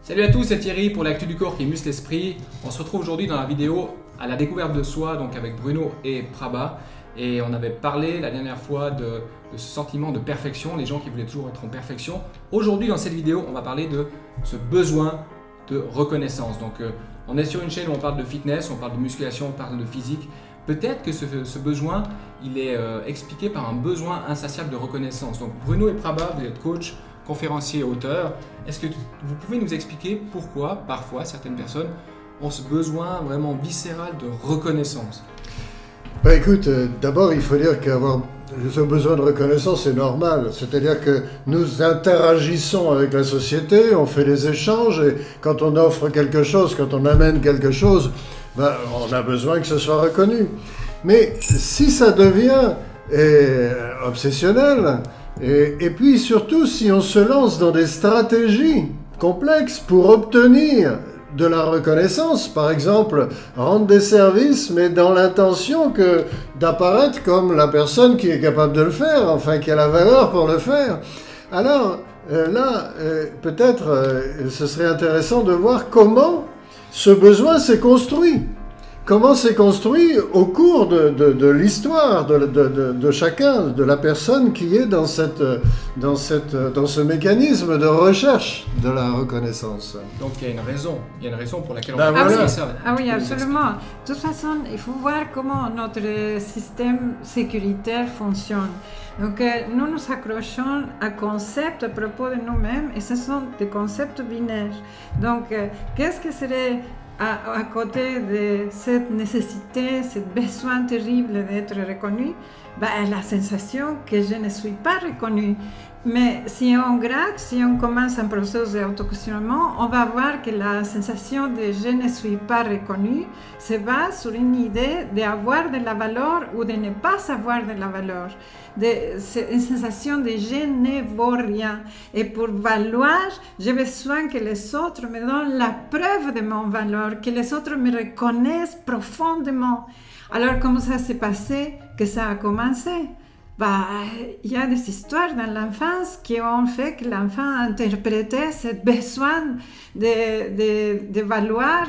Salut à tous, c'est Thierry pour l'actu du corps qui muscle l'esprit. On se retrouve aujourd'hui dans la vidéo à la découverte de soi, donc avec Bruno et Prabha. Et on avait parlé la dernière fois de ce sentiment de perfection, les gens qui voulaient toujours être en perfection. Aujourd'hui dans cette vidéo, on va parler de ce besoin de reconnaissance. Donc on est sur une chaîne où on parle de fitness, on parle de musculation, on parle de physique. Peut-être que ce besoin, il est expliqué par un besoin insatiable de reconnaissance. Donc Bruno et Prabha, vous êtes coach, conférencier, auteur. Est-ce que vous pouvez nous expliquer pourquoi, parfois, certaines personnes ont ce besoin vraiment viscéral de reconnaissance? Bah écoute, d'abord il faut dire qu'avoir ce besoin de reconnaissance c'est normal, c'est-à-dire que nous interagissons avec la société, on fait des échanges et quand on offre quelque chose, quand on amène quelque chose, ben, on a besoin que ce soit reconnu. Mais si ça devient obsessionnel, et puis surtout si on se lance dans des stratégies complexes pour obtenir de la reconnaissance, par exemple, rendre des services, mais dans l'intention d'apparaître comme la personne qui est capable de le faire, enfin qui a la valeur pour le faire. Alors là, peut-être ce serait intéressant de voir comment ce besoin s'est construit. Comment c'est construit au cours de l'histoire de chacun, de la personne qui est dans ce mécanisme de recherche de la reconnaissance. Donc il y a une raison pour laquelle on ben va voilà. ça. Ah oui, absolument. De toute façon, il faut voir comment notre système sécuritaire fonctionne. Donc nous nous accrochons à concepts à propos de nous-mêmes et ce sont des concepts binaires. Donc qu'est-ce que serait à côté de cette nécessité, ce besoin terrible d'être reconnu, ben, la sensation que je ne suis pas reconnu. Mais si on gratte, si on commence un processus d'auto-questionnement, on va voir que la sensation de je ne suis pas reconnu se base sur une idée d'avoir de la valeur ou de ne pas avoir de la valeur. C'est une sensation de je ne vaux rien. Et pour valoir, j'ai besoin que les autres me donnent la preuve de mon valeur, que les autres me reconnaissent profondément. Alors, comment ça s'est passé que ça a commencé? Bah, il y a des histoires dans l'enfance qui ont fait que l'enfant a interprété ce besoin de valoir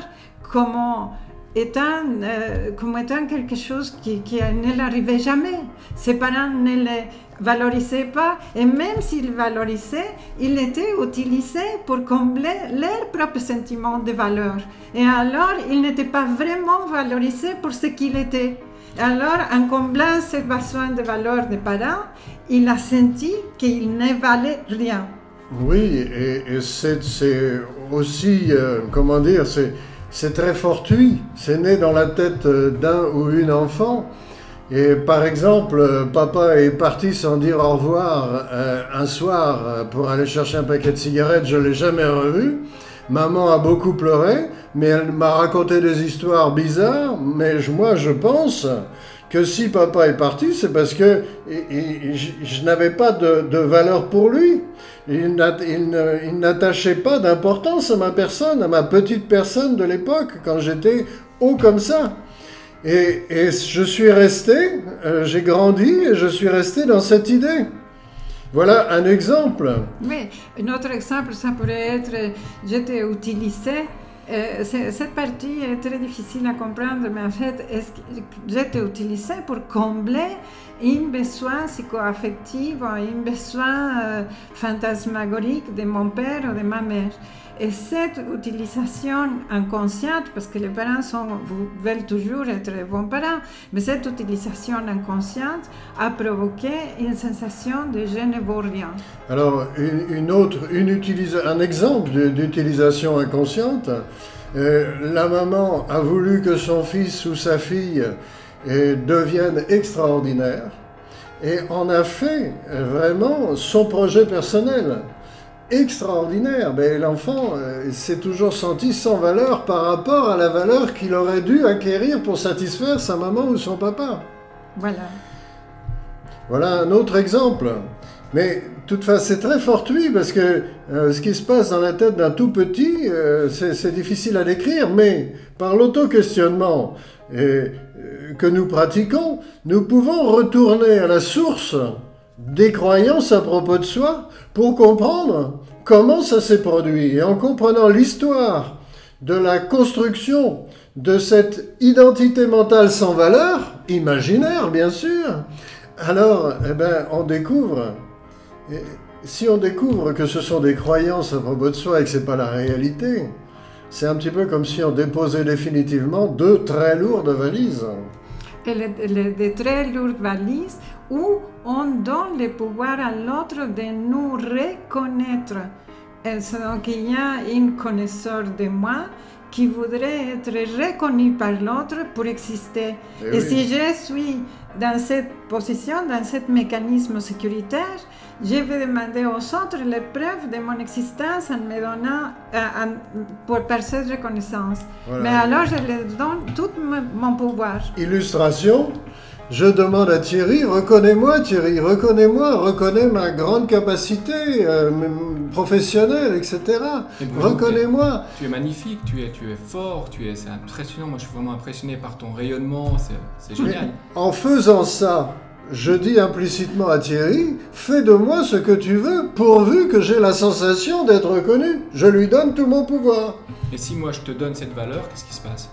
comme étant quelque chose qui ne l'arrivait jamais. Ses parents ne le valorisaient pas et même s'ils le valorisaient, il était utilisé pour combler leur propre sentiment de valeur. Et alors, il n'était pas vraiment valorisé pour ce qu'il était. Alors, en comblant ce besoin de valeur des parents, il a senti qu'il ne valait rien. Oui, et c'est aussi, comment dire, c'est très fortuit. C'est né dans la tête d'un ou une enfant. Et par exemple, papa est parti sans dire au revoir un soir pour aller chercher un paquet de cigarettes, je ne l'ai jamais revu. Maman a beaucoup pleuré, mais elle m'a raconté des histoires bizarres, mais moi je pense que si papa est parti, c'est parce que je n'avais pas de valeur pour lui. Il n'attachait pas d'importance à ma personne, à ma petite personne de l'époque, quand j'étais haut comme ça. Et je suis resté, j'ai grandi et je suis resté dans cette idée. Voilà un exemple. Oui, un autre exemple, ça pourrait être j'étais utilisé. Cette partie est très difficile à comprendre, mais en fait, j'étais utilisé pour combler un besoin psycho-affectif, un besoin fantasmagorique de mon père ou de ma mère. Et cette utilisation inconsciente, parce que les parents veulent toujours être bons parents, mais cette utilisation inconsciente a provoqué une sensation de je ne vaux rien. Alors, un exemple d'utilisation inconsciente, la maman a voulu que son fils ou sa fille devienne extraordinaire et en a fait vraiment son projet personnel. Extraordinaire, mais l'enfant s'est toujours senti sans valeur par rapport à la valeur qu'il aurait dû acquérir pour satisfaire sa maman ou son papa. Voilà. Voilà un autre exemple. Mais toutefois, c'est très fortuit parce que ce qui se passe dans la tête d'un tout petit, c'est difficile à décrire, mais par l'auto-questionnement que nous pratiquons, nous pouvons retourner à la source des croyances à propos de soi pour comprendre comment ça s'est produit. Et en comprenant l'histoire de la construction de cette identité mentale sans valeur, imaginaire bien sûr, alors eh ben, on découvre, si on découvre que ce sont des croyances à propos de soi et que ce n'est pas la réalité, c'est un petit peu comme si on déposait définitivement deux très lourdes valises. De très lourdes valises où on donne le pouvoir à l'autre de nous reconnaître. Donc il y a un connaisseur de moi qui voudrait être reconnu par l'autre pour exister. Et oui. si je suis dans cette position, dans ce mécanisme sécuritaire, je vais demander aux autres les preuves de mon existence en me donnant par cette reconnaissance. Voilà. Mais alors je leur donne tout mon pouvoir. Illustration, je demande à Thierry, reconnais-moi Thierry, reconnais-moi, reconnais ma grande capacité professionnelle, etc. Reconnais-moi. Tu es magnifique, tu es fort, c'est impressionnant. Moi, je suis vraiment impressionné par ton rayonnement, c'est génial. Mais en faisant ça, je dis implicitement à Thierry, fais de moi ce que tu veux, pourvu que j'ai la sensation d'être reconnu. Je lui donne tout mon pouvoir. Et si moi, je te donne cette valeur, qu'est-ce qui se passe?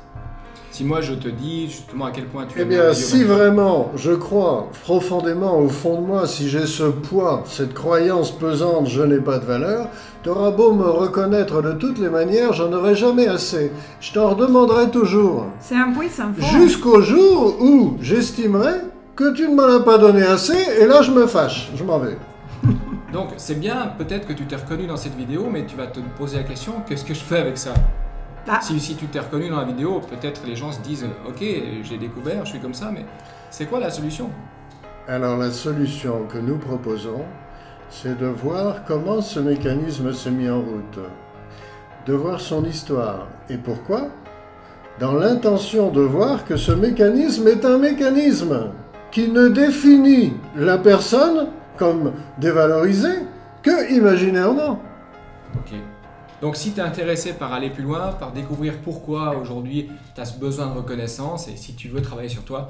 Si moi, je te dis justement à quel point tu es... Eh bien, si vraiment je crois profondément au fond de moi, si j'ai ce poids, cette croyance pesante, je n'ai pas de valeur, tu auras beau me reconnaître de toutes les manières, j'en aurai jamais assez. Je t'en redemanderai toujours. C'est un puits sans fond. Jusqu'au jour où j'estimerai que tu ne m'en as pas donné assez, et là je me fâche, je m'en vais. Donc c'est bien, peut-être que tu t'es reconnu dans cette vidéo, mais tu vas te poser la question, qu'est-ce que je fais avec ça? Si tu t'es reconnu dans la vidéo, peut-être les gens se disent « Ok, j'ai découvert, je suis comme ça, mais c'est quoi la solution ?» Alors la solution que nous proposons, c'est de voir comment ce mécanisme s'est mis en route, de voir son histoire. Et pourquoi? Dans l'intention de voir que ce mécanisme est un mécanisme qui ne définit la personne comme dévalorisée que imaginairement. Ok. Donc si tu es intéressé par aller plus loin, par découvrir pourquoi aujourd'hui tu as ce besoin de reconnaissance et si tu veux travailler sur toi,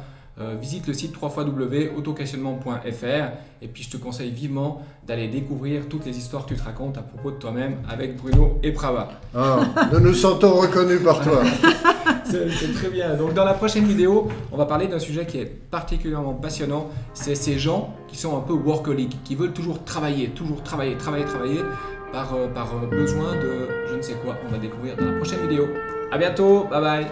visite le site www.autoquestionnement.fr et puis je te conseille vivement d'aller découvrir toutes les histoires que tu te racontes à propos de toi-même avec Bruno et Prava. Ah, nous nous sentons reconnus par toi. C'est très bien. Donc dans la prochaine vidéo, on va parler d'un sujet qui est particulièrement passionnant. C'est ces gens qui sont un peu workaholics, qui veulent toujours travailler par besoin de je ne sais quoi. On va découvrir dans la prochaine vidéo. À bientôt, bye bye.